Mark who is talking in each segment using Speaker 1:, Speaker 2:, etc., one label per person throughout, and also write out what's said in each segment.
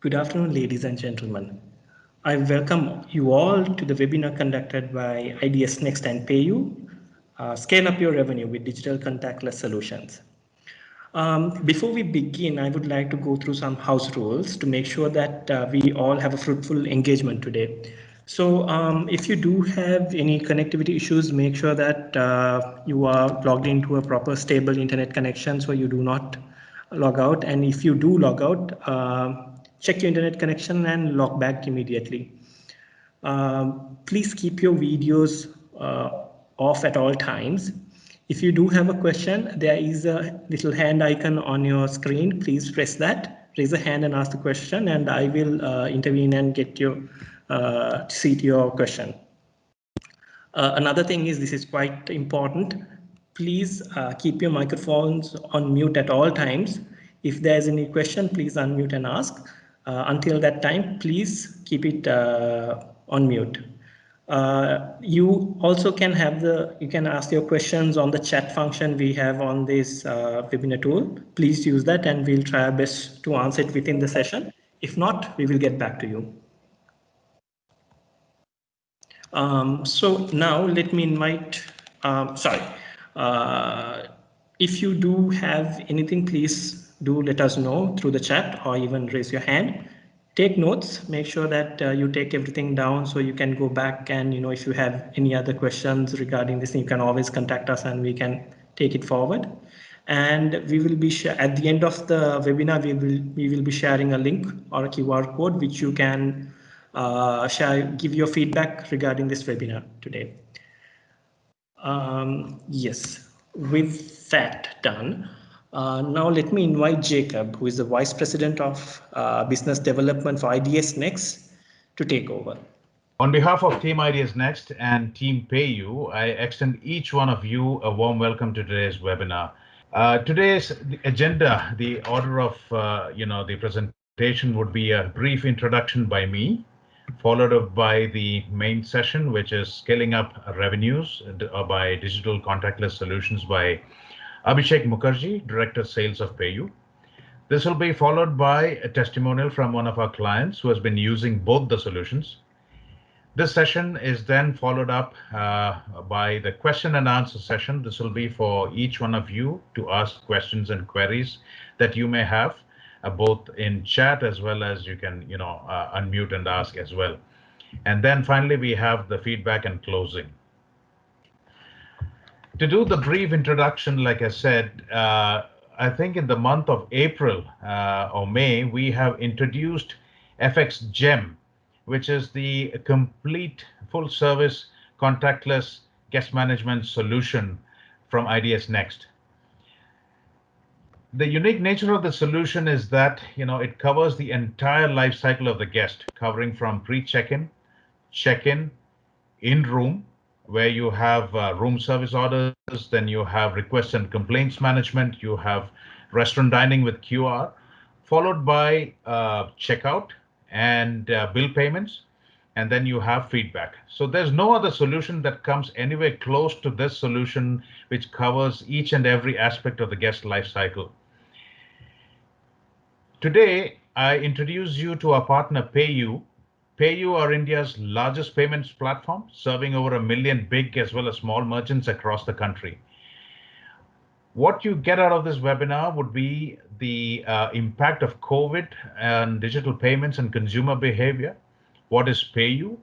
Speaker 1: Good afternoon, ladies and gentlemen. I welcome you all to the webinar conducted by IDS Next and PayU, Scale Up Your Revenue with Digital Contactless Solutions. Before we begin, I would like to go through some house rules to make sure that we all have a fruitful engagement today. So if you do have any connectivity issues, make sure that you are logged into a proper stable internet connection so you do not log out. And if you do log out, check your internet connection and log back immediately. Please keep your videos off at all times. If you do have a question, there is a little hand icon on your screen. Please press that, raise a hand and ask the question, and I will intervene and get you see to your question. Another thing is, this is quite important. Please keep your microphones on mute at all times. If there's any question, please unmute and ask. Until that time, please keep it on mute. You also can have you can ask your questions on the chat function we have on this webinar tool. Please use that and we'll try our best to answer it within the session. If not, we will get back to you. So now let me invite, if you do have anything, please do let us know through the chat or even raise your hand. Take notes, make sure that you take everything down so you can go back and, if you have any other questions regarding this, you can always contact us and we can take it forward. And we will be at the end of the webinar, we will be sharing a link or a QR code which you can give your feedback regarding this webinar today. Yes, with that done, now let me invite Jacob, who is the Vice President of Business Development for IDS Next, to take over.
Speaker 2: On behalf of Team IDS Next and Team PayU, I extend each one of you a warm welcome to today's webinar. Today's agenda, the order of the presentation would be a brief introduction by me, followed up by the main session, which is scaling up revenues by digital contactless solutions by Abhishek Mukherjee, Director Sales of PayU. This will be followed by a testimonial from one of our clients who has been using both the solutions. This session is then followed up by the question and answer session. This will be for each one of you to ask questions and queries that you may have, both in chat as well as you can, unmute and ask as well. And then finally, we have the feedback and closing. To do the brief introduction, like I said, I think in the month of April or May, we have introduced FX Gem, which is the complete full service contactless guest management solution from IDS Next. The unique nature of the solution is that, it covers the entire life cycle of the guest, covering from pre-check-in, check-in, in-room, where you have room service orders, then you have requests and complaints management, you have restaurant dining with QR, followed by checkout and bill payments, and then you have feedback. So there's no other solution that comes anywhere close to this solution, which covers each and every aspect of the guest life cycle. Today, I introduce you to our partner PayU. PayU are India's largest payments platform, serving over 1 million big as well as small merchants across the country. What you get out of this webinar would be the impact of COVID and digital payments and consumer behavior. What is PayU?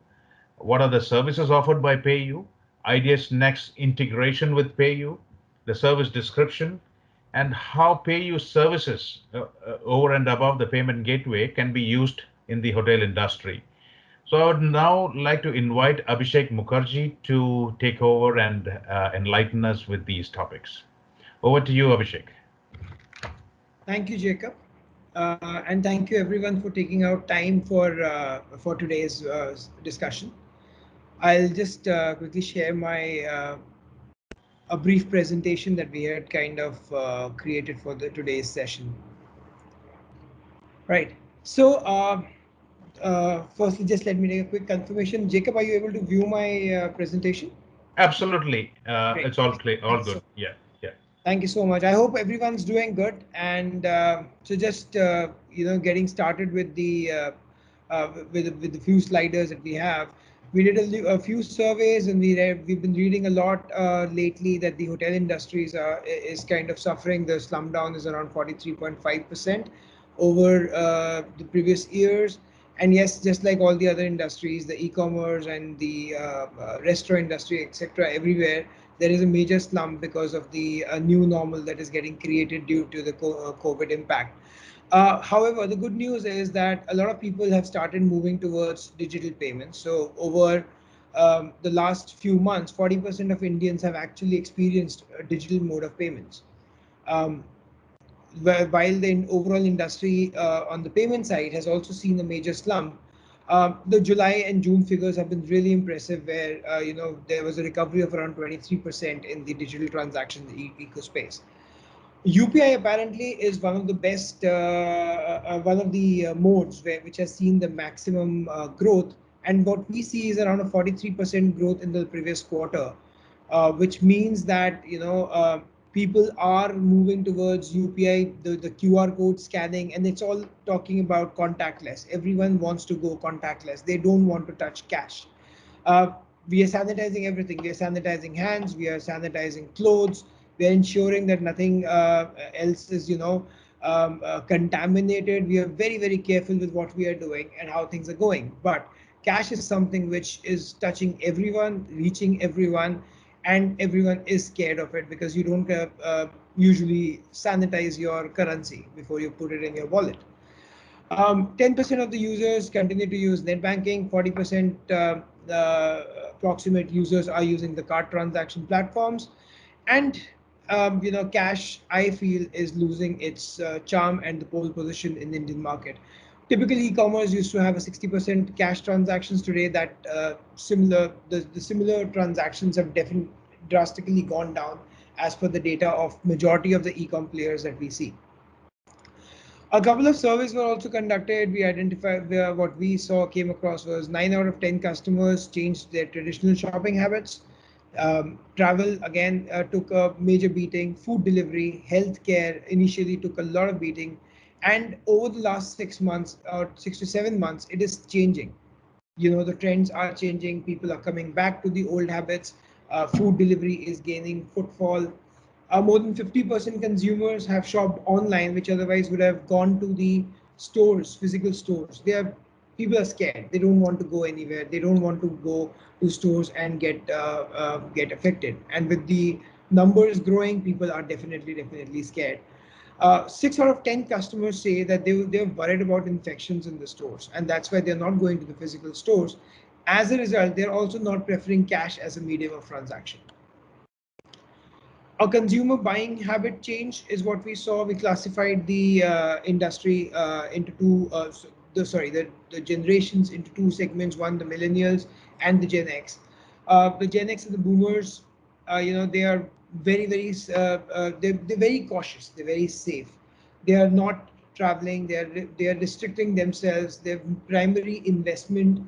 Speaker 2: What are the services offered by PayU? IDS Next integration with PayU, the service description, and how PayU services over and above the payment gateway can be used in the hotel industry. So I would now like to invite Abhishek Mukherjee to take over and enlighten us with these topics. Over to you, Abhishek.
Speaker 3: Thank you, Jacob. And thank you everyone for taking out time for today's discussion. I'll just quickly share my a brief presentation that we had kind of created for today's session. Right. So firstly, just let me take a quick confirmation. Jacob, are you able to view my presentation?
Speaker 2: Absolutely. It's all clear, all good. Yeah.
Speaker 3: Thank you so much. I hope everyone's doing good. And so just, getting started with the few sliders that we have, we did a few surveys, and we've been reading a lot lately that the hotel industries is kind of suffering. The slump down is around 43.5% over the previous years. And yes, just like all the other industries, the e-commerce and the restaurant industry, etc., everywhere, there is a major slump because of the new normal that is getting created due to the COVID impact. However, the good news is that a lot of people have started moving towards digital payments. So over the last few months, 40% of Indians have actually experienced a digital mode of payments. Um, while the overall industry on the payment side has also seen a major slump, the July and June figures have been really impressive, where there was a recovery of around 23% in the digital transaction eco space. UPI apparently is one of the best, one of the modes which has seen the maximum growth. And what we see is around a 43% growth in the previous quarter, which means that people are moving towards UPI, the QR code scanning, and it's all talking about contactless. Everyone wants to go contactless. They don't want to touch cash. Uh, we are sanitizing everything. We are sanitizing hands. We are sanitizing clothes. We are ensuring that nothing else is, contaminated. We are very, very careful with what we are doing and how things are going. But cash is something which is touching everyone, reaching everyone, and everyone is scared of it because you don't usually sanitize your currency before you put it in your wallet. 10% of the users continue to use net banking. 40% approximate users are using the card transaction platforms, and cash, I feel, is losing its charm and the pole position in the Indian market. Typically, e-commerce used to have a 60% cash transactions. Today, that the similar transactions have definitely drastically gone down as per the data of majority of the e-com players that we see. A couple of surveys were also conducted. We identified what we saw came across was 9 out of 10 customers changed their traditional shopping habits. Travel again took a major beating. Food delivery, healthcare initially took a lot of beating, and over the last 6 months or 6 to 7 months, it is changing. The trends are changing. People are coming back to the old habits. Food delivery is gaining footfall. More than 50% consumers have shopped online, which otherwise would have gone to the stores, physical stores. People are scared. They don't want to go anywhere. They don't want to go to stores and get affected. And with the numbers growing, people are definitely scared. 6 out of 10 customers say that they're worried about infections in the stores, and that's why they're not going to the physical stores. As a result, they're also not preferring cash as a medium of transaction. A consumer buying habit change is what we saw. We classified the industry into two, the generations into two segments. One, the millennials, and the Gen X. The Gen X and the boomers, they are they're very cautious. They're very safe. They are not traveling. They are restricting themselves. Their primary investment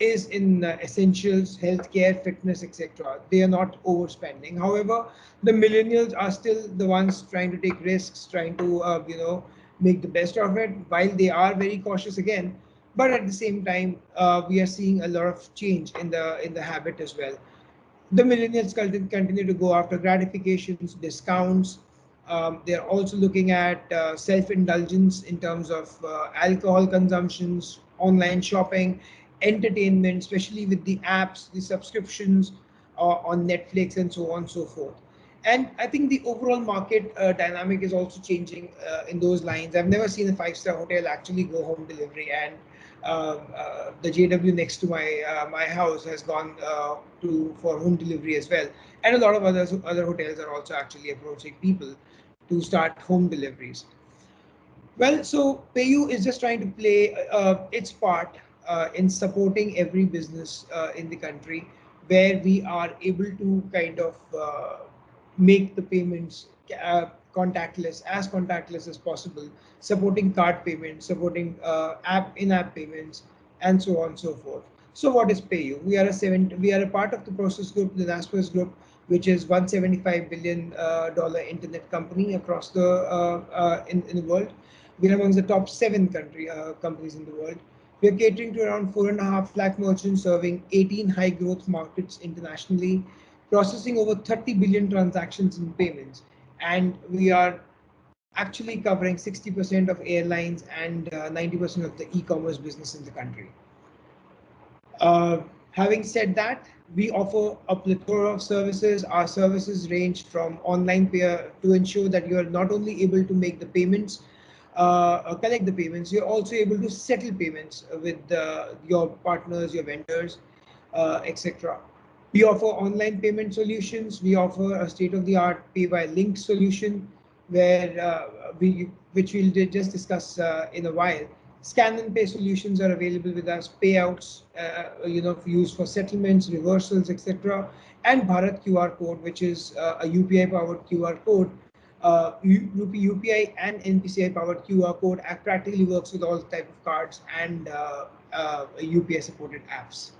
Speaker 3: is in essentials, healthcare, fitness, etc. They are not overspending. However, the millennials are still the ones trying to take risks, trying to make the best of it, while they are very cautious again. But at the same time, we are seeing a lot of change in the habit as well. The millennials continue to go after gratifications, discounts. They're also looking at self-indulgence in terms of alcohol consumptions, online shopping, entertainment, especially with the apps, the subscriptions on Netflix, and so on and so forth. And I think the overall market dynamic is also changing in those lines. I've never seen a five-star hotel actually go home delivery, and the JW next to my house has gone for home delivery as well. And a lot of other hotels are also actually approaching people to start home deliveries. Well, so PayU is just trying to play its part in supporting every business in the country, where we are able to kind of make the payments contactless as possible, supporting card payments, supporting in-app payments, and so on and so forth. So what is PayU? We are a part of the Process Group, the Naspers Group, which is $175 billion internet company across in the world. We're amongst the top 7 companies in the world. We're catering to around 4.5 lakh merchants, serving 18 high growth markets internationally, processing over 30 billion transactions in payments. And we are actually covering 60% of airlines and 90% of the e-commerce business in the country. Having said that, we offer a plethora of services. Our services range from online pay to ensure that you are not only able to make the payments, collect the payments, you're also able to settle payments with your partners, your vendors, etc. We offer online payment solutions. We offer a state-of-the-art pay by link solution, where which we'll just discuss in a while. Scan and pay solutions are available with us. Payouts, used for settlements, reversals, etc. And Bharat QR code, which is a UPI-powered QR code. UPI and NPCI-powered QR code practically works with all type of cards and UPI-supported apps.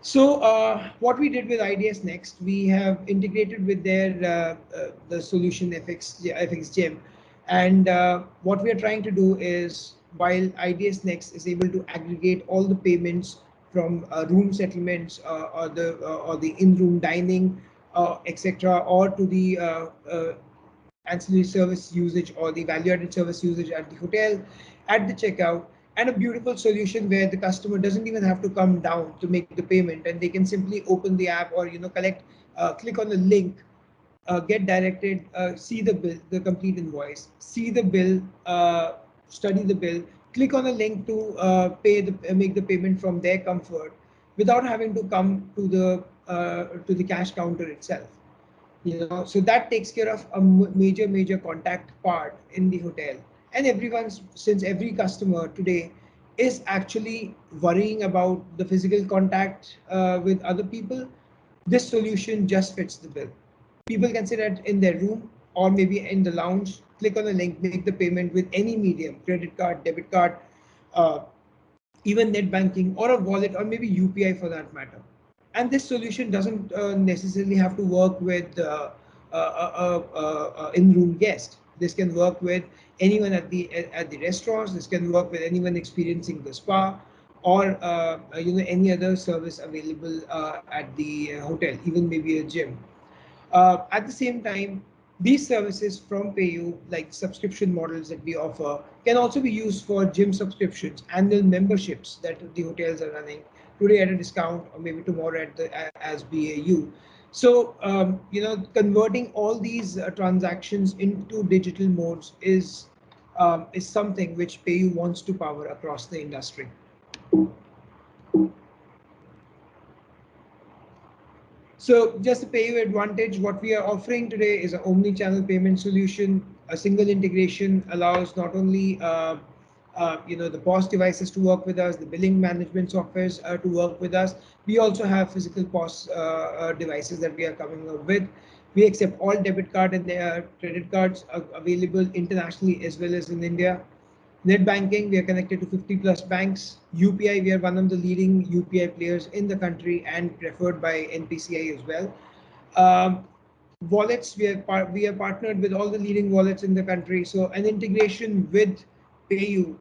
Speaker 3: So what we did with IDS Next, we have integrated with their the solution FX Gem, and what we are trying to do is, while IDS Next is able to aggregate all the payments from room settlements or the in-room dining, etc., or to the ancillary service usage or the value-added service usage at the hotel, at the checkout, and a beautiful solution where the customer doesn't even have to come down to make the payment, and they can simply open the app or click on the link, get directed, see the bill, the complete invoice, see the bill, study the bill, click on a link to make the payment from their comfort without having to come to the cash counter itself. So that takes care of a major contact part in the hotel. And since every customer today is actually worrying about the physical contact with other people, this solution just fits the bill. People can sit in their room or maybe in the lounge, click on the link, make the payment with any medium, credit card, debit card, even net banking, or a wallet, or maybe UPI for that matter. And this solution doesn't necessarily have to work with in-room guest. This can work with anyone at the restaurants. This can work with anyone experiencing the spa, or any other service available at the hotel, even maybe a gym. At the same time, these services from PayU, like subscription models that we offer, can also be used for gym subscriptions, annual memberships that the hotels are running today at a discount, or maybe tomorrow as BAU. So, converting all these transactions into digital modes is something which PayU wants to power across the industry. So just the PayU advantage, what we are offering today is an omni-channel payment solution. A single integration allows not only the POS devices to work with us, the billing management softwares to work with us. We also have physical POS devices that we are coming up with. We accept all debit card and credit cards available internationally as well as in India. Net banking, we are connected to 50 plus banks. UPI, we are one of the leading UPI players in the country and preferred by NPCI as well. Wallets, we are partnered with all the leading wallets in the country. So an integration with PayU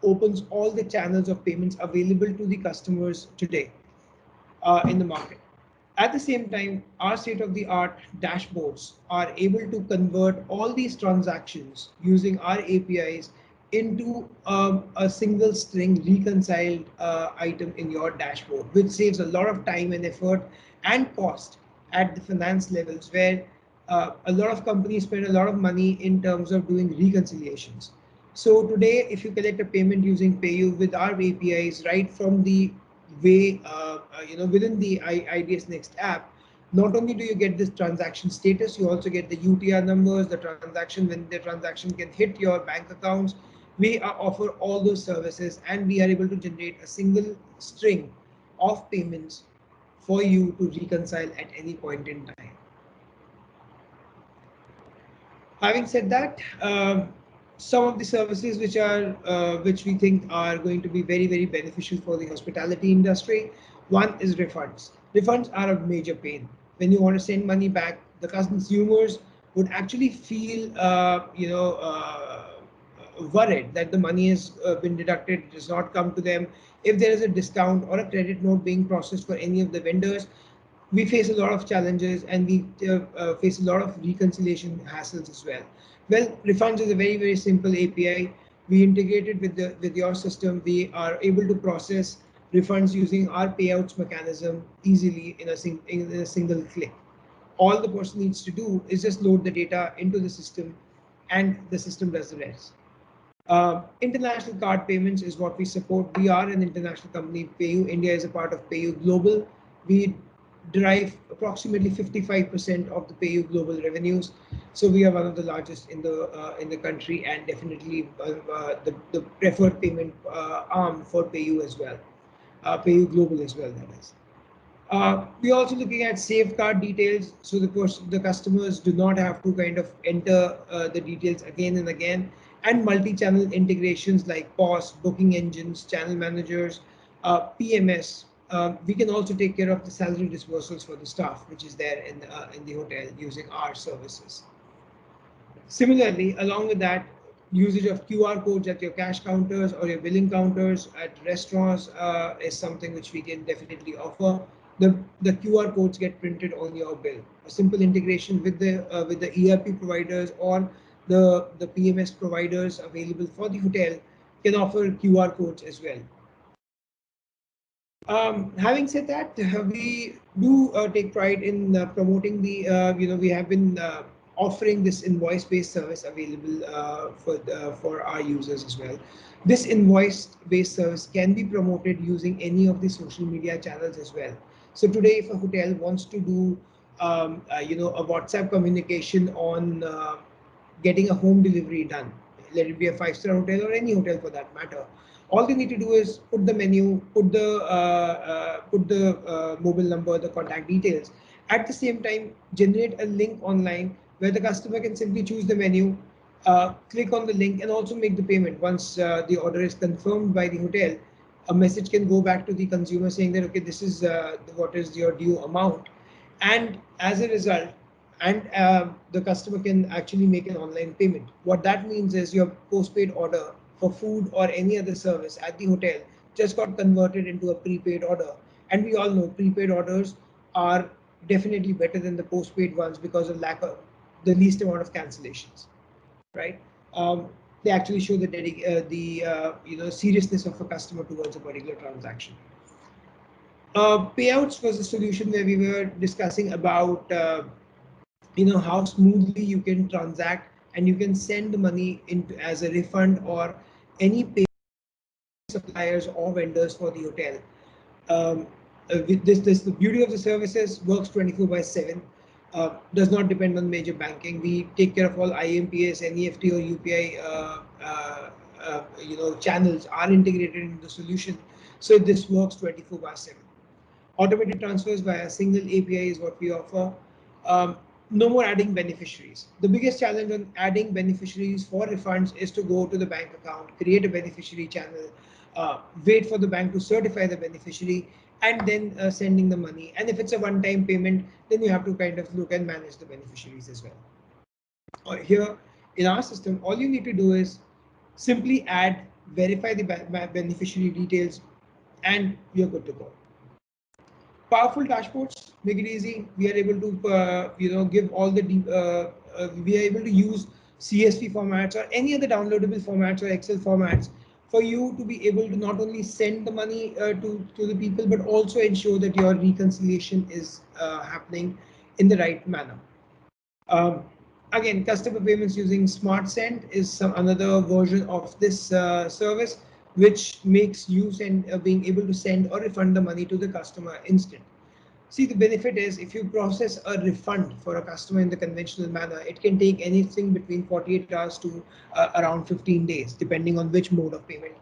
Speaker 3: opens all the channels of payments available to the customers today in the market. At the same time, our state-of-the-art dashboards are able to convert all these transactions using our APIs into a single string reconciled item in your dashboard, which saves a lot of time and effort and cost at the finance levels, where a lot of companies spend a lot of money in terms of doing reconciliations. So today, if you collect a payment using PayU with our APIs, right from the way, within the IDS Next app, not only do you get this transaction status, you also get the UTR numbers, the transaction, when the transaction can hit your bank accounts. We offer all those services, and we are able to generate a single string of payments for you to reconcile at any point in time. Having said that, some of the services which we think are going to be very beneficial for the hospitality industry. One is refunds. Refunds are a major pain. When you want to send money back, the consumers would actually feel worried that the money has been deducted, it does not come to them. If there is a discount or a credit note being processed for any of the vendors, we face a lot of challenges, and we face a lot of reconciliation hassles as well. Well, refunds is a very simple API. We integrated with your system. We are able to process refunds using our payouts mechanism easily in a single click. All the person needs to do is just load the data into the system, and the system does the rest. International card payments is what we support. We are an international company. PayU India is a part of PayU Global. We derive approximately 55% of the PayU Global revenues. So we are one of the largest in the country, and definitely the preferred payment arm for PayU as well. PayU Global as well, that is. We're also looking at safeguard details, so the customers do not have to kind of enter the details again and again, and multi-channel integrations like POS, booking engines, channel managers, PMS. We can also take care of the salary disbursals for the staff, which is there in the hotel using our services. Similarly, along with that, usage of QR codes at your cash counters or your billing counters at restaurants is something which we can definitely offer. The QR codes get printed on your bill. A simple integration with the ERP providers or the PMS providers available for the hotel can offer QR codes as well. Having said that, we do take pride in promoting the, we have been offering this invoice-based service available for our users as well. This invoice-based service can be promoted using any of the social media channels as well. So today, if a hotel wants to do, a WhatsApp communication on getting a home delivery done, let it be a 5-star hotel or any hotel for that matter, all they need to do is put the menu, put the mobile number, the contact details. At the same time, generate a link online where the customer can simply choose the menu, click on the link, and also make the payment. Once the order is confirmed by the hotel, a message can go back to the consumer saying that, okay, this is what is your due amount. And as a result, the customer can actually make an online payment. What that means is your postpaid order for food or any other service at the hotel just got converted into a prepaid order. And we all know prepaid orders are definitely better than the postpaid ones because of the least amount of cancellations, right? They actually show the seriousness of a customer towards a particular transaction. Payouts was a solution where we were discussing about how smoothly you can transact and you can send the money into as a refund or any pay suppliers or vendors for the hotel. With the beauty of the services works 24/7. Does not depend on major banking. We take care of all IMPS, NEFT, or UPI channels are integrated into the solution, so this works 24/7. Automated transfers via a single API is what we offer. No more adding beneficiaries. The biggest challenge on adding beneficiaries for refunds is to go to the bank account, create a beneficiary channel, wait for the bank to certify the beneficiary, and then sending the money. And if it's a one-time payment, then you have to kind of look and manage the beneficiaries as well. Here in our system, all you need to do is simply verify the beneficiary details, and you're good to go. Powerful dashboards make it easy. We are able to give all the we are able to use CSV formats or any other downloadable formats or Excel formats for you to be able to not only send the money to the people, but also ensure that your reconciliation is happening in the right manner. Again, customer payments using Smart Send is another version of this service, which makes you being able to send or refund the money to the customer instant. See, the benefit is if you process a refund for a customer in the conventional manner, it can take anything between 48 hours to around 15 days, depending on which mode of payment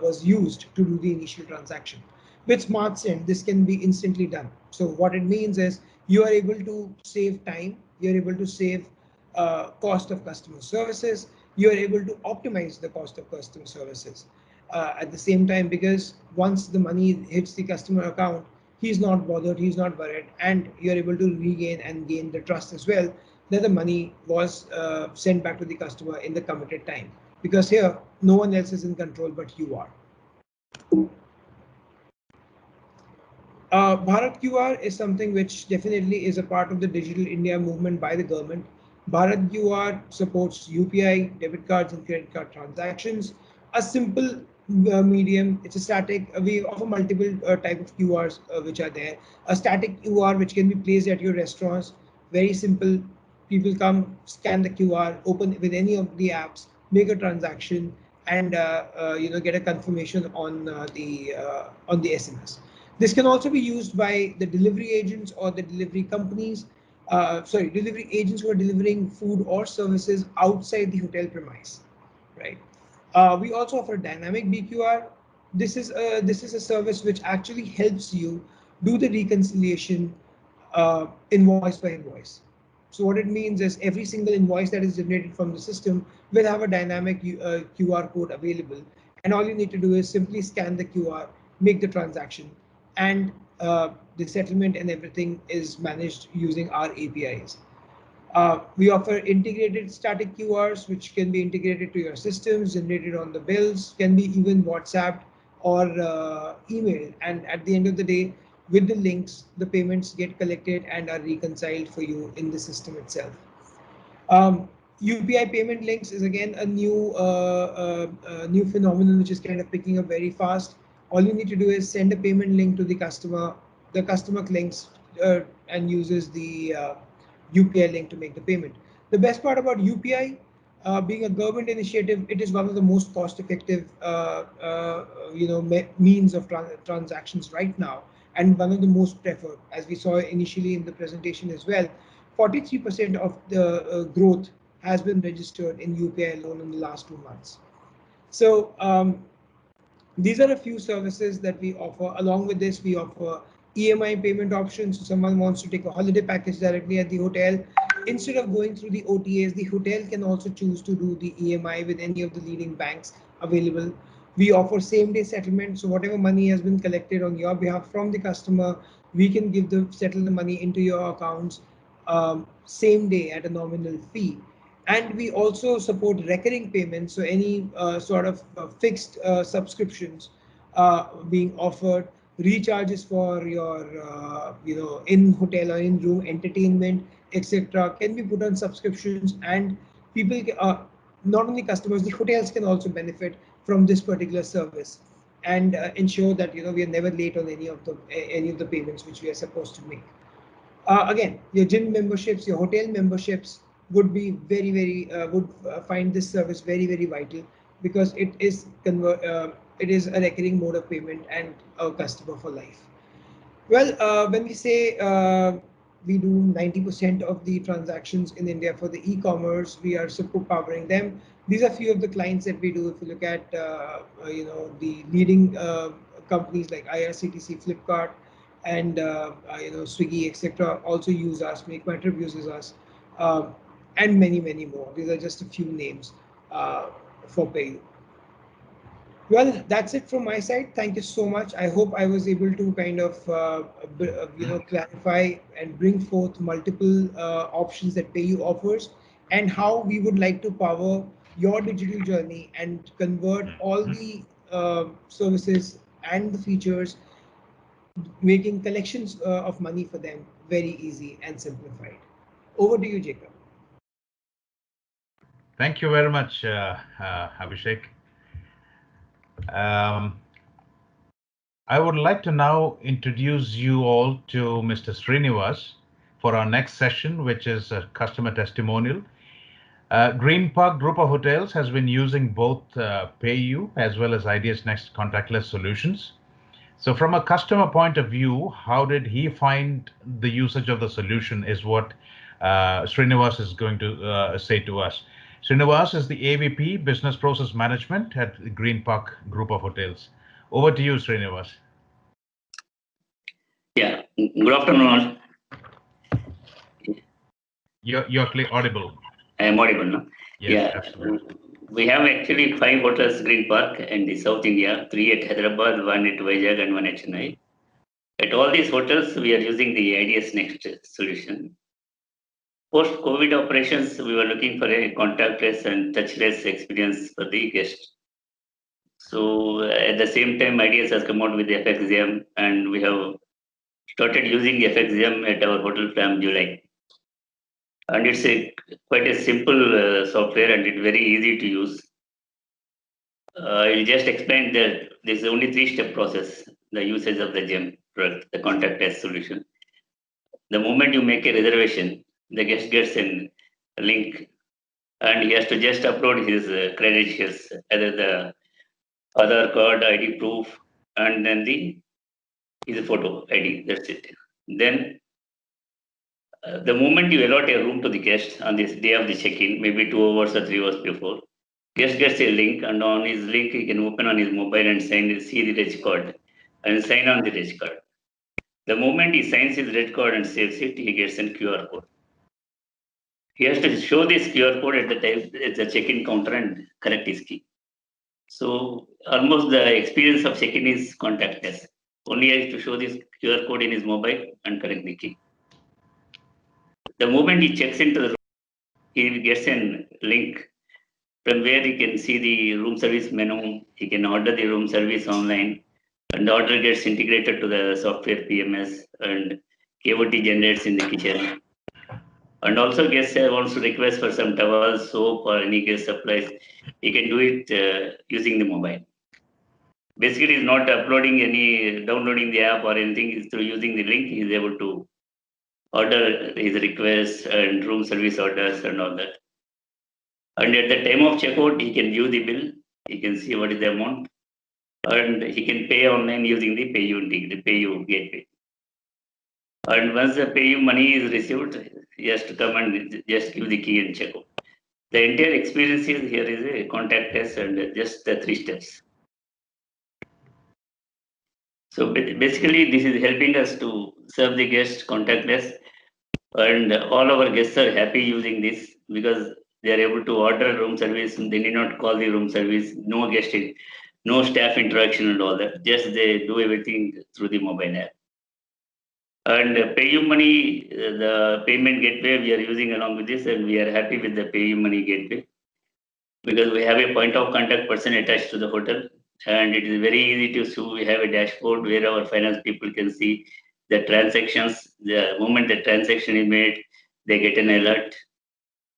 Speaker 3: was used to do the initial transaction. With Smart Send, this can be instantly done. So what it means is you are able to save time, you're able to save cost of customer services, you are able to optimize the cost of customer services at the same time, because once the money hits the customer account, he's not bothered, he's not worried, and you're able to regain and gain the trust as well that the money was sent back to the customer in the committed time. because here no one else is in control but you are. Bharat QR is something which definitely is a part of the Digital India movement by the government. Bharat QR supports UPI, debit cards, and credit card transactions. A simple medium. It's a static. We offer multiple type of QRs which are there. A static QR which can be placed at your restaurants. Very simple. People come, scan the QR, open with any of the apps, make a transaction, and get a confirmation on the SMS. This can also be used by the delivery agents or the delivery companies, delivery agents who are delivering food or services outside the hotel premise, right? We also offer dynamic BQR. This is a service which actually helps you do the reconciliation invoice by invoice. So what it means is every single invoice that is generated from the system will have a dynamic QR code available, and all you need to do is simply scan the QR, make the transaction, and the settlement and everything is managed using our APIs. We offer integrated static QRs, which can be integrated to your systems, generated on the bills, can be even WhatsApped or emailed. And at the end of the day, with the links, the payments get collected and are reconciled for you in the system itself. UPI payment links is again a new phenomenon which is kind of picking up very fast. All you need to do is send a payment link to the customer. The customer clicks and uses the UPI link to make the payment. The best part about UPI, being a government initiative, it is one of the most cost-effective means of transactions right now, and one of the most preferred, as we saw initially in the presentation as well. 43% of the growth has been registered in UPI alone in the last 2 months. So these are a few services that we offer. Along with this, we offer EMI payment options. So someone wants to take a holiday package directly at the hotel. Instead of going through the OTAs, the hotel can also choose to do the EMI with any of the leading banks available. We offer same-day settlement. So whatever money has been collected on your behalf from the customer, we can settle the money into your accounts same day at a nominal fee. And we also support recurring payments, so any sort of fixed subscriptions being offered, recharges for your in hotel or in room entertainment, etc., can be put on subscriptions, and people not only customers, the hotels can also benefit from this particular service, and ensure that we are never late on any of the payments which we are supposed to make. Again, your gym memberships, your hotel memberships would be would find this service very vital, because it is a recurring mode of payment and a customer for life. Well, when we say we do 90% of the transactions in India for the e-commerce, we are powering them. These are few of the clients that we do. If you look at the leading companies like IRCTC, Flipkart, and Swiggy, etc., also use us. MakeMyTrip uses us, and many more. These are just a few names for PayU. Well, that's it from my side. Thank you so much. I hope I was able to kind of clarify and bring forth multiple options that PayU offers, and how we would like to power your digital journey and convert all the services and the features, making collections of money for them very easy and simplified. Over to you, Jacob.
Speaker 2: Thank you very much, Abhishek. I would like to now introduce you all to Mr. Srinivas for our next session, which is a customer testimonial. Green Park Group of Hotels has been using both PayU as well as IDS Next contactless solutions. So from a customer point of view, how did he find the usage of the solution is what Srinivas is going to say to us. Srinivas is the AVP Business Process Management at Green Park Group of Hotels. Over to you, Srinivas.
Speaker 4: Yeah, good afternoon all.
Speaker 2: You're audible.
Speaker 4: I am audible, no?
Speaker 2: Yes,
Speaker 4: yeah,
Speaker 2: absolutely.
Speaker 4: We have actually 5 hotels Green Park in the South India, 3 at Hyderabad, 1 at Vizag, and 1 at Chennai. At all these hotels, we are using the IDS Next solution. Post-COVID operations, we were looking for a contactless and touchless experience for the guest. So at the same time, IDS has come out with the FXZM, and we have started using FXZM at our hotel from July. And it's quite a simple software, and it's very easy to use. I'll just explain that there's only three-step process, the usage of the GEM product, the contactless solution. The moment you make a reservation, the guest gets a link, and he has to just upload his credentials, either the Aadhaar card, ID proof, and then his photo ID. That's it. Then the moment you allot a room to the guest on this day of the check-in, maybe 2 hours or 3 hours before, guest gets a link, and on his link he can open on his mobile and see the reg card and sign on the reg card. The moment he signs his reg card and saves it, he gets a QR code. He has to show this QR code at the check-in counter and correct his key. So almost the experience of check-in is contactless. Only he has to show this QR code in his mobile and correct the key. The moment he checks into the room, he gets a link from where he can see the room service menu. He can order the room service online, and the order gets integrated to the software PMS, and KOT generates in the kitchen. And also guests wants to request for some towels, soap, or any guest supplies. He can do it using the mobile. Basically, he's not downloading the app or anything. He's through using the link. He's able to order his requests and room service orders and all that. And at the time of checkout, he can view the bill. He can see what is the amount, and he can pay online using the PayU gateway. And once the PayU money is received, he has to come and just give the key and check out. The entire experience here is a contactless and just the 3 steps. So basically, this is helping us to serve the guests contactless, and all our guests are happy using this because they are able to order room service. They need not call the room service. No staff interaction and all that. Just they do everything through the mobile app. And PayU Money, the payment gateway we are using along with this, and we are happy with the PayU Money gateway because we have a point of contact person attached to the hotel, and it is very easy to see. We have a dashboard where our finance people can see the transactions. The moment the transaction is made, they get an alert,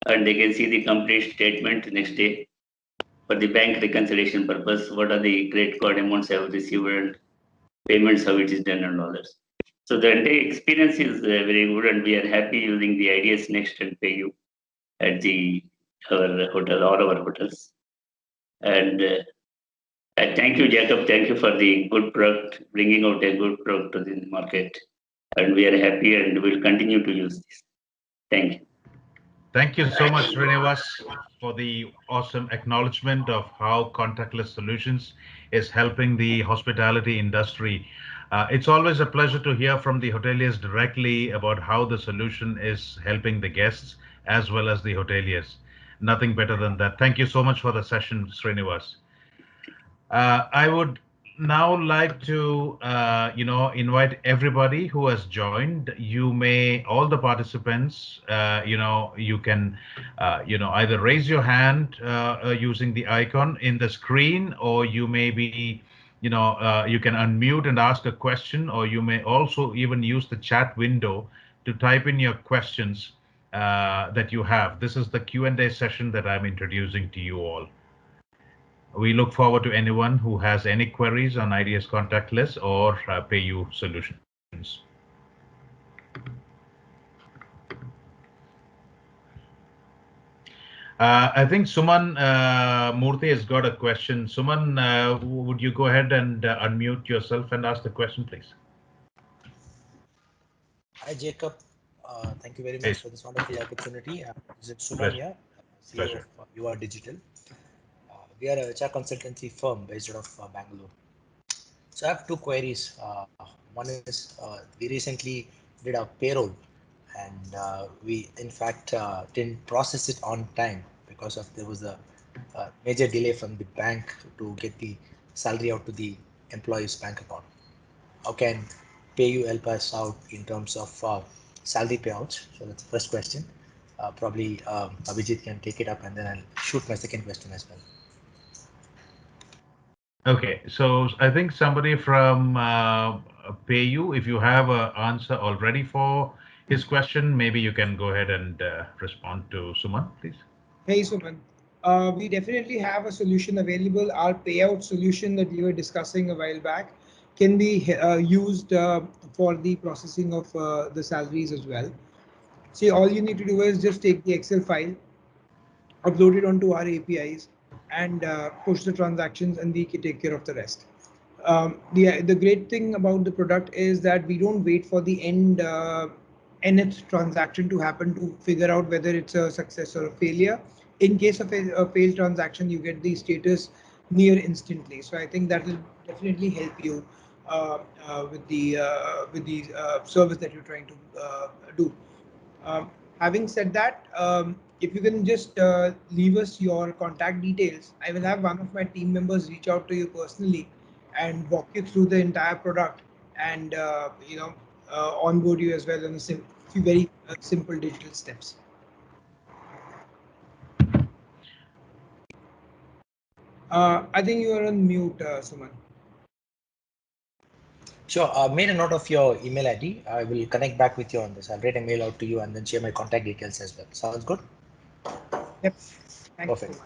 Speaker 4: and they can see the complete statement next day for the bank reconciliation purpose. What are the credit card amounts have received and payments, how it is done and all that. So the entire experience is very good, and we are happy using the IDS Next and PayU at our hotel, all our hotels. And thank you, Jacob. Thank you for the good product, bringing out a good product to the market. And we are happy, and we'll continue to use this. Thank you.
Speaker 2: Thank you so much, Srinivas, for the awesome acknowledgement of how contactless solutions is helping the hospitality industry. It's always a pleasure to hear from the hoteliers directly about how the solution is helping the guests as well as the hoteliers. Nothing better than that. Thank you so much for the session, Srinivas. I would now like to invite everybody who has joined. All the participants, you can either raise your hand using the icon in the screen, or you may be you can unmute and ask a question, or you may also even use the chat window to type in your questions that you have. This is the Q&A session that I'm introducing to you all. We look forward to anyone who has any queries on IDS Contactless or PayU solutions. I think Suman Murthy has got a question. Suman, would you go ahead and unmute yourself and ask the question, please?
Speaker 5: Hi, Jacob. Thank you very much for this wonderful opportunity. This is Suman here, CEO of UR Digital. We are a HR consultancy firm based out of Bangalore. So I have 2 queries. One is we recently did our payroll, and we in fact didn't process it on time because there was a major delay from the bank to get the salary out to the employee's bank account. How can PayU help us out in terms of salary payouts? So that's the first question. Probably Abhijit can take it up, and then I'll shoot my second question as well.
Speaker 2: Okay, so I think somebody from PayU, if you have an answer already for his question, maybe you can go ahead and respond to Suman, please.
Speaker 3: Hey, Suman. We definitely have a solution available. Our payout solution that we were discussing a while back can be used for the processing of the salaries as well. See, all you need to do is just take the Excel file, upload it onto our APIs, and push the transactions, and we can take care of the rest. The great thing about the product is that we don't wait for the nth transaction to happen to figure out whether it's a success or a failure. In case of a failed transaction, you get the status near instantly. So I think that will definitely help you with the service that you're trying to do. Having said that, if you can just leave us your contact details, I will have one of my team members reach out to you personally and walk you through the entire product and onboard you as well in a few very simple digital steps. I think you are on mute, Suman.
Speaker 5: Sure. I made a note of your email ID. I will connect back with you on this. I'll write a mail out to you and then share my contact details as well. Sounds good?
Speaker 3: Yep. Thanks.
Speaker 5: Perfect.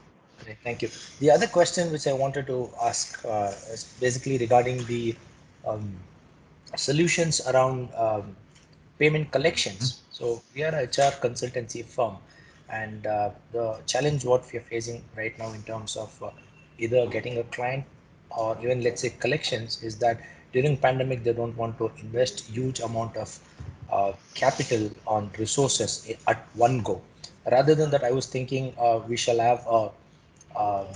Speaker 5: Great. Thank you. The other question which I wanted to ask is basically regarding the solutions around payment collections. So we are a HR consultancy firm, and the challenge what we are facing right now in terms of either getting a client or even let's say collections is that during pandemic they don't want to invest huge amount of capital on resources at one go. Rather than that, I was thinking we shall have a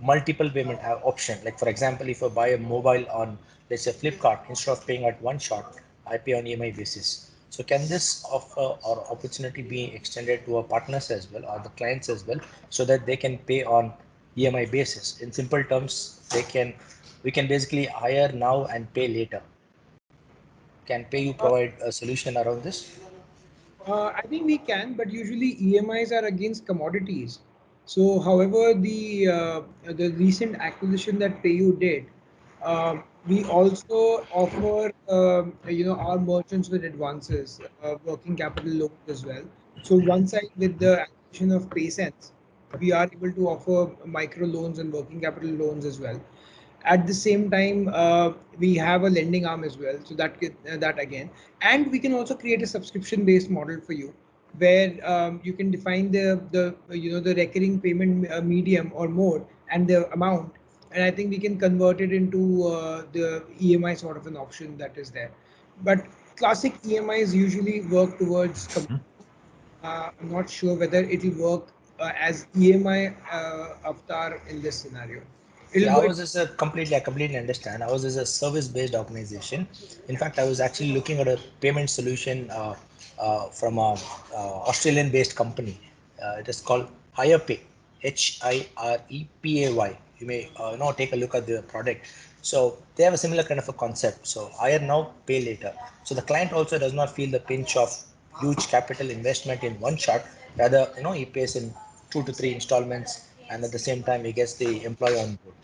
Speaker 5: multiple payment option. Like for example, if I buy a mobile on let's say Flipkart, instead of paying at one shot, I pay on EMI basis. So can this offer or opportunity be extended to our partners as well or the clients as well, so that they can pay on EMI basis? In simple terms, we can basically hire now and pay later. Can PayU provide a solution around this?
Speaker 3: I think we can, but usually EMIs are against commodities. So, however, the recent acquisition that PayU did, we also offer our merchants with advances, working capital loans as well. So, one side with the acquisition of PaySense, we are able to offer micro loans and working capital loans as well. At the same time, we have a lending arm as well, so that again, and we can also create a subscription based model for you, where you can define the recurring payment medium or mode and the amount, and I think we can convert it into the EMI sort of an option that is there. But classic EMIs usually work towards I'm not sure whether it will work as EMI avatar in this scenario.
Speaker 5: Yeah,
Speaker 3: It'll
Speaker 5: ours is I completely understand. Ours is a service-based organization. In fact, I was actually looking at a payment solution from a Australian-based company. It is called HirePay, HIREPAY. You may take a look at the product. So they have a similar kind of a concept. So hire now, pay later. So the client also does not feel the pinch of huge capital investment in one shot. Rather, he pays in 2 to 3 installments, and at the same time he gets the employee on board.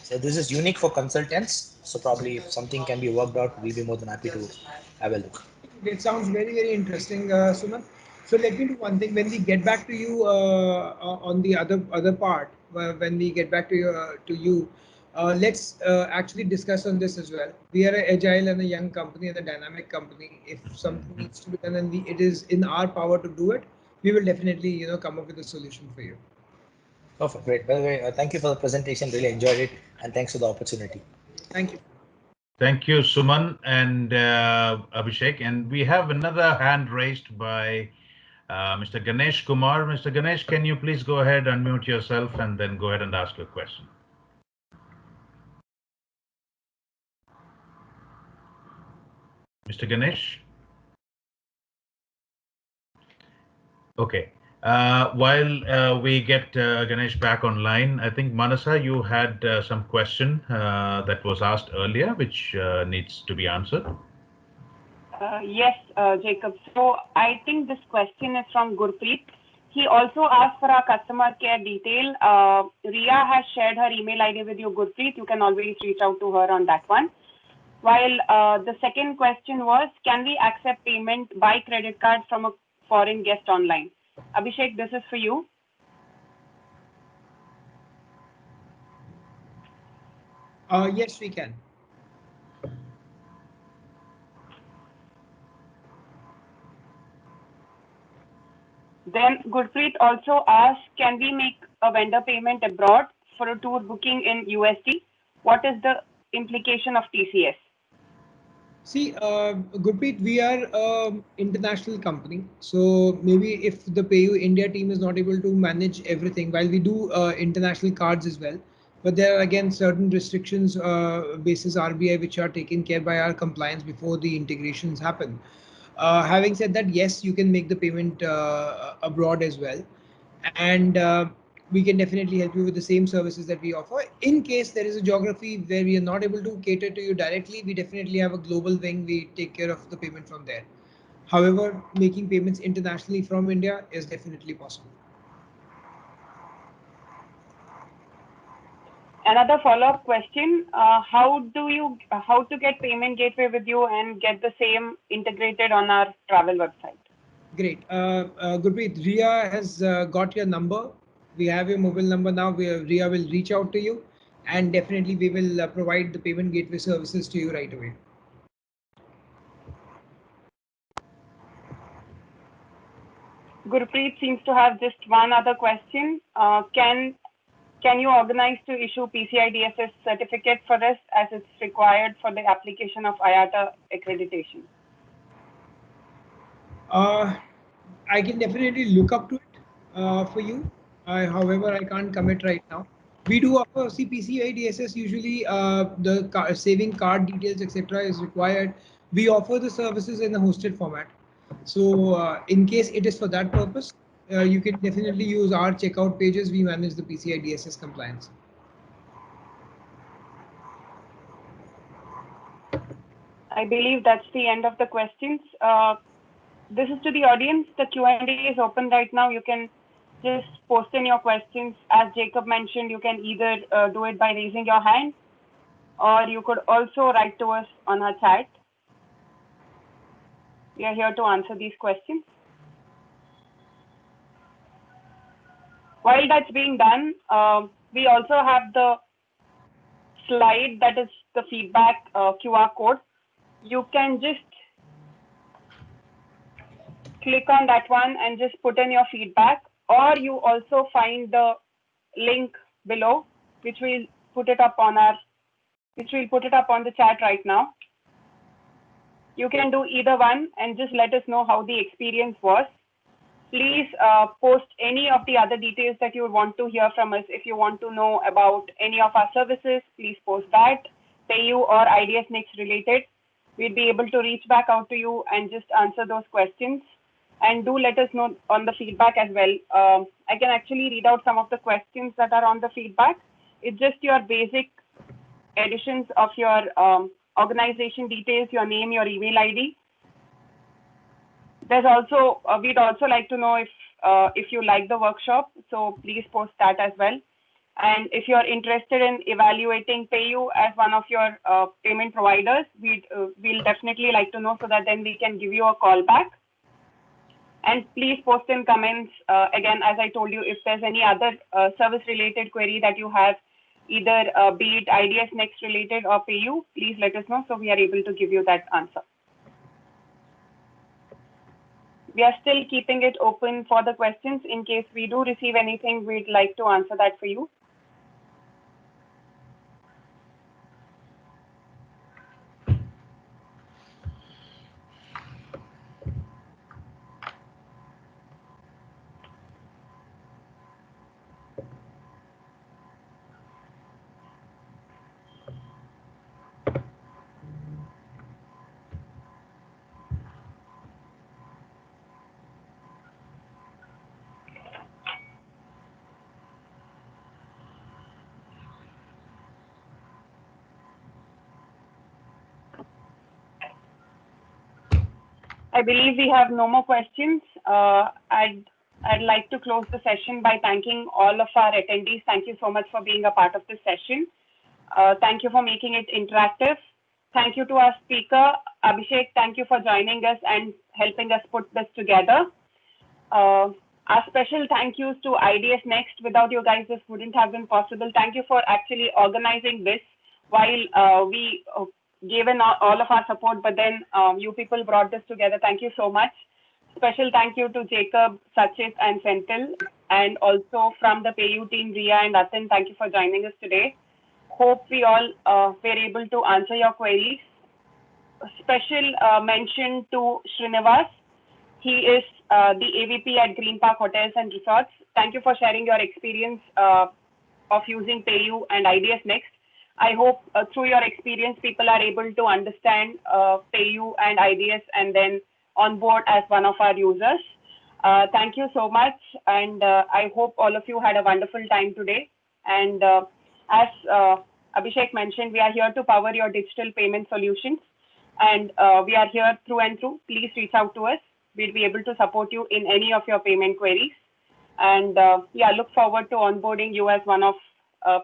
Speaker 5: So this is unique for consultants. So probably if something can be worked out, we'll be more than happy to have a look.
Speaker 3: It sounds very, very interesting, Suman. So let me do one thing. When we get back to you on the other part, when we get back to you, let's actually discuss on this as well. We are an agile and a young company and a dynamic company. If something needs to be done and it is in our power to do it, we will definitely come up with a solution for you.
Speaker 5: Perfect, great. By the way, thank you for the presentation. Really enjoyed it, and thanks for the opportunity.
Speaker 3: Thank you.
Speaker 2: Thank you, Suman and Abhishek. And we have another hand raised by Mr. Ganesh Kumar. Mr. Ganesh, can you please go ahead, unmute yourself, and then go ahead and ask your question. Mr. Ganesh? Okay. While we get Ganesh back online, I think Manasa, you had some question that was asked earlier, which needs to be answered.
Speaker 6: Yes, Jacob. So I think this question is from Gurpreet. He also asked for our customer care detail. Ria has shared her email ID with you, Gurpreet. You can always reach out to her on that one. While the second question was, can we accept payment by credit card from a foreign guest online? Abhishek, this is for you.
Speaker 3: Yes, we can.
Speaker 6: Then Gurpreet also asked, can we make a vendor payment abroad for a tour booking in USD? What is the implication of TCS?
Speaker 3: See, Gurpreet, we are an international company. So maybe if the PayU India team is not able to manage everything, while we do international cards as well, but there are again certain restrictions basis RBI which are taken care by our compliance before the integrations happen. Having said that, yes, you can make the payment abroad as well. And we can definitely help you with the same services that we offer. In case there is a geography where we are not able to cater to you directly, we definitely have a global wing. We take care of the payment from there. However, making payments internationally from India is definitely possible.
Speaker 6: Another follow-up question, how to get payment gateway with you and get the same integrated on our travel website?
Speaker 3: Great. Gurpreet, Ria has got your number. We have your mobile number now. Ria will reach out to you, and definitely we will provide the payment gateway services to you right away.
Speaker 6: Gurpreet seems to have just one other question. Can you organize to issue PCI DSS certificate for us as it's required for the application of IATA accreditation?
Speaker 3: I can definitely look up to it for you. However, I can't commit right now. We do offer PCI DSS. Usually, the saving card details, etc., is required. We offer the services in a hosted format. So, in case it is for that purpose, you can definitely use our checkout pages. We manage the PCI DSS compliance.
Speaker 6: I believe that's the end of the questions. This is to the audience. The Q&A is open right now. You can just post in your questions. As Jacob mentioned, you can either do it by raising your hand, or you could also write to us on our chat. We are here to answer these questions. While that's being done, we also have the slide that is the feedback QR code. You can just click on that one and just put in your feedback, or you also find the link below, which we'll put it up on the chat right now. You can do either one and just let us know how the experience was. Please post any of the other details that you would want to hear from us. If you want to know about any of our services, please post that, PayU or IDS Next related. We'll be able to reach back out to you and just answer those questions. And do let us know on the feedback as well. I can actually read out some of the questions that are on the feedback. It's just your basic additions of your organization details, your name, your email ID. There's also, we'd also like to know if you like the workshop, so please post that as well. And if you're interested in evaluating PayU as one of your payment providers, we'll definitely like to know, so that then we can give you a call back. And please post in comments, again, as I told you, if there's any other service-related query that you have, either be it IDS Next related or PayU, please let us know so we are able to give you that answer. We are still keeping it open for the questions. In case we do receive anything, we'd like to answer that for you. I believe we have no more questions. I'd I'd like to close the session by thanking all of our attendees. Thank you so much for being a part of this session. Thank you for making it interactive. Thank you to our speaker, Abhishek. Thank you for joining us and helping us put this together. Our special thank yous to IDS Next. Without you guys, this wouldn't have been possible. Thank you for actually organizing this while we gave in all of our support, but then you people brought this together. Thank you so much. Special thank you to Jacob, Sachit, and Senthil, and also from the PayU team, Ria and Atin. Thank you for joining us today. Hope we all were able to answer your queries. A special mention to Srinivas. He is the AVP at Green Park Hotels and Resorts. Thank you for sharing your experience of using PayU and IDS Next. I hope through your experience, people are able to understand PayU and IDS and then on board as one of our users. Thank you so much. And I hope all of you had a wonderful time today. And as Abhishek mentioned, we are here to power your digital payment solutions. And we are here through and through. Please reach out to us. We'll be able to support you in any of your payment queries. And yeah, look forward to onboarding you as one of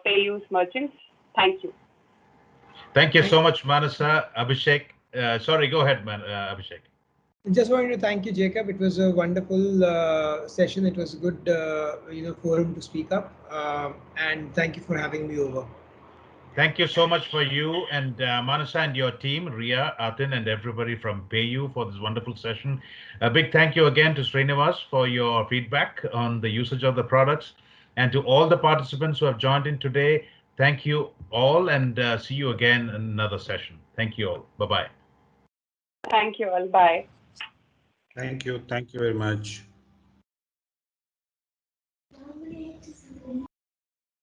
Speaker 6: PayU's merchants. Thank you.
Speaker 2: Thank you so much, Manasa. Abhishek. Sorry, go ahead, Abhishek.
Speaker 3: Just wanted to thank you, Jacob. It was a wonderful session. It was a good forum to speak up. And thank you for having me over.
Speaker 2: Thank you so much for you and Manasa and your team, Ria, Atin, and everybody from PayU for this wonderful session. A big thank you again to Srinivas for your feedback on the usage of the products, and to all the participants who have joined in today. Thank you all, and see you again in another session. Thank you all. Bye-bye.
Speaker 6: Thank you all. Bye.
Speaker 7: Thank you. Thank you very much.